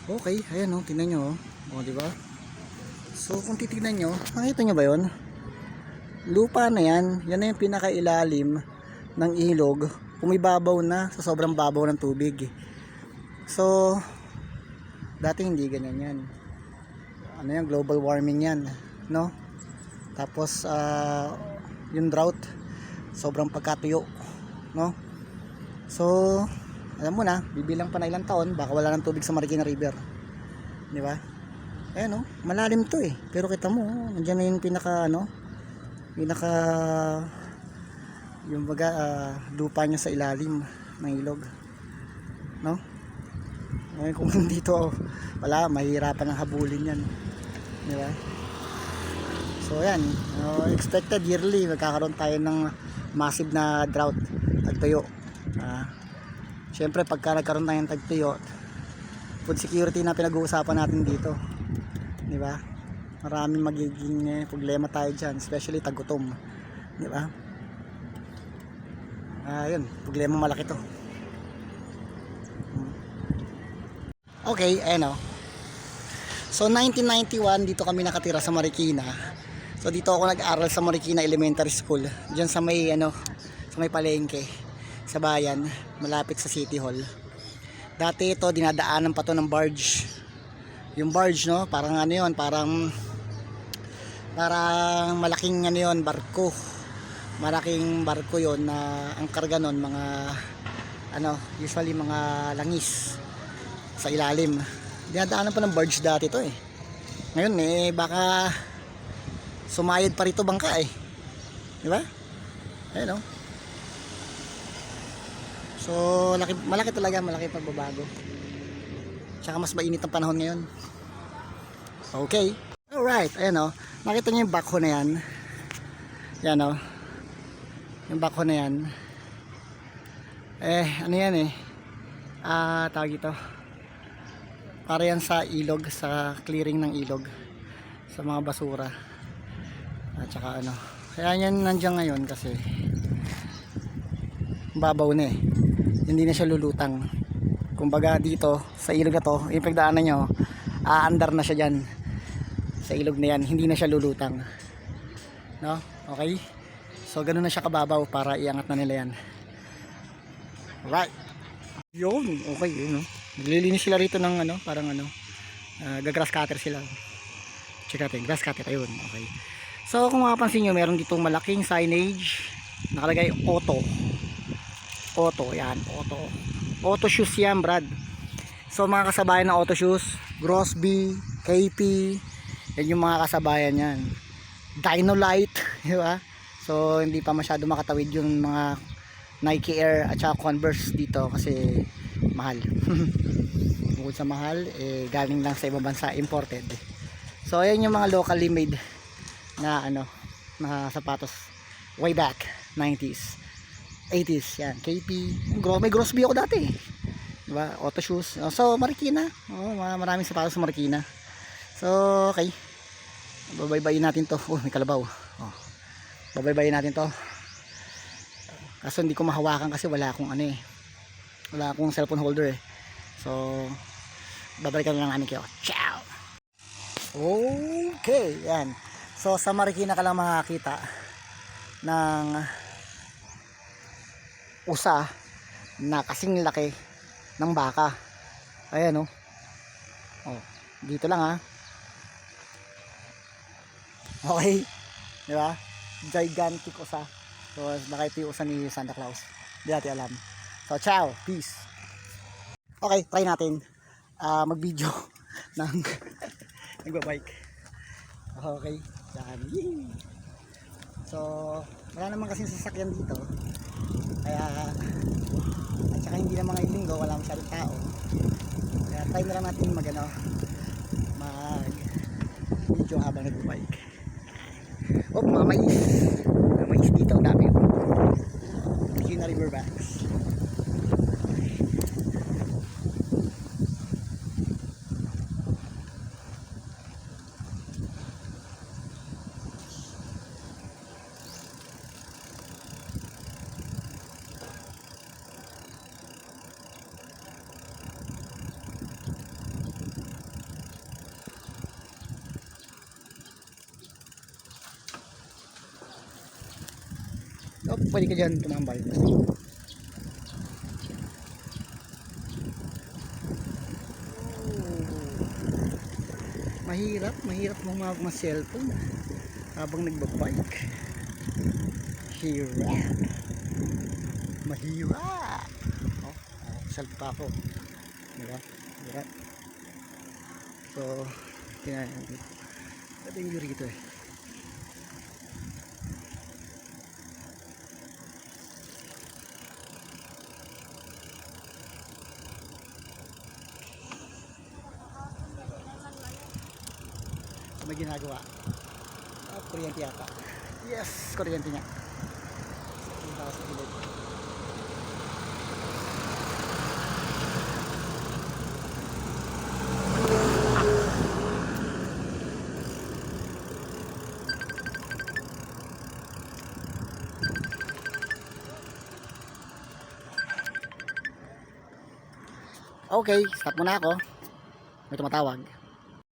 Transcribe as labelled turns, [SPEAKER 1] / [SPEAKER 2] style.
[SPEAKER 1] Okay, ayan o, tingnan nyo o. O, diba? So, kung titignan nyo, nakita nyo ba yun? Lupa na yan, yan na yung pinakailalim ng ilog. Pumibabaw na sa sobrang babaw ng tubig. So, dati hindi ganyan yan. Ano yan, global warming yan, no? Tapos, yung drought, sobrang pagkatuyo, no? So, alam mo na, bibilang pa na ilang taon, baka wala ng tubig sa Marikina River. Di ba? Ayan, no? Malalim to eh. Pero kita mo, nandiyan na yung pinaka yung baga lupa niya sa ilalim ng ilog, no? Ngayon kung dito wala, mahirapan ang habulin yan, di ba? So yan, expected yearly magkakaroon tayo ng massive na drought, tagtuyo. Syempre pagka nagkaroon tayo ng tagtuyo, food security na pinag-uusapan natin dito, di ba? Maraming magiging problema tayo dyan, especially tagutom, di ba? Yun, problema malaki to. Okay, ayan o. So 1991 dito kami nakatira sa Marikina. So dito ako nag-aral sa Marikina Elementary School, diyan sa may sa may palengke sa bayan, malapit sa City Hall. Dati ito dinadaanan pa to ng barge. Yung barge, no, parang ano yun, parang malaking ano yun, barko. Malaking barko yon na ang karga nun mga usually mga langis sa ilalim. Dinadaanan pa ng barge dati to eh. Ngayon baka sumayad pa rito bangka eh. Di ba? Ayun, no? So malaki talaga, malaki pagbabago. Tsaka mas mainit ang panahon ngayon. Okay. Alright, ayan o. Nakita niyo yung backhoe na yan. Yan o. Yung backhoe na yan. Ano yan eh. Tawag ito. Para yan sa ilog, sa clearing ng ilog. Sa mga basura. At saka ano. Kaya yan nandiyan ngayon kasi babaw na eh. Hindi na siya lulutang. Kumbaga dito, sa ilog na to, yung pagdaanan nyo, aandar na siya dyan. Sa ilog na yan, hindi na siya lulutang, no? Okay, so ganun na siya kababaw para iangat na nila yan. Right, yun, okay, yun, no? Naglilinis sila rito ng parang gagrass cutter sila. Check natin, grass cutter, ayun, okay. So kung mapapansin nyo, meron ditong malaking signage, nakalagay auto, yan, auto shoes yan, Brad. So mga kasabayan ng auto shoes, Grosby, KP, yan yung mga kasabayan yan. Dynolite, di ba? So hindi pa masyado makatawid yung mga Nike Air at saka Converse dito kasi mahal. Bukod sa mahal, galing lang sa ibang bansa, imported. So ayan yung mga locally made na na sapatos way back 90s, 80s, yan, KP. May Grosby ako dati, di ba? Auto shoes. So Marikina, maraming sapatos sa Marikina. So okay, babaybayin natin to. May kalabaw. Babaybayin natin to. Kaso hindi ko mahawakan kasi wala akong wala akong cellphone holder eh. So babalikan lang namin kayo. Ciao. Okay, yan. So sa Marikina ka lang makakita ng usa na kasing laki ng baka. Ayan dito lang ha. Okay, di ba? Gigantic usa. So baka ito yung usa ni Santa Claus, di natin alam. So ciao, peace. Okay, try natin mag video ng nagbabike. Okay, yan. Yee! So wala naman kasing sasakyan dito, kaya at saka hindi na mga linggo, wala masyadong tao, kaya try na lang natin mag video habang nagbabike. Mga mais dito, dami yun. Marikina River Banks. Oh, pwede ka dyan tumambay. Mahirap mag-cellphone habang nagbabike. Hirap. Mahirap. Selfie pa ako. Diba? Hirap. So, tingnan natin. Pwede yung rito eh. May ginagawa. Kuryente yata. Yes, kuryente niya. Punta sa gilid. Okay, stop muna ako. May tumatawag.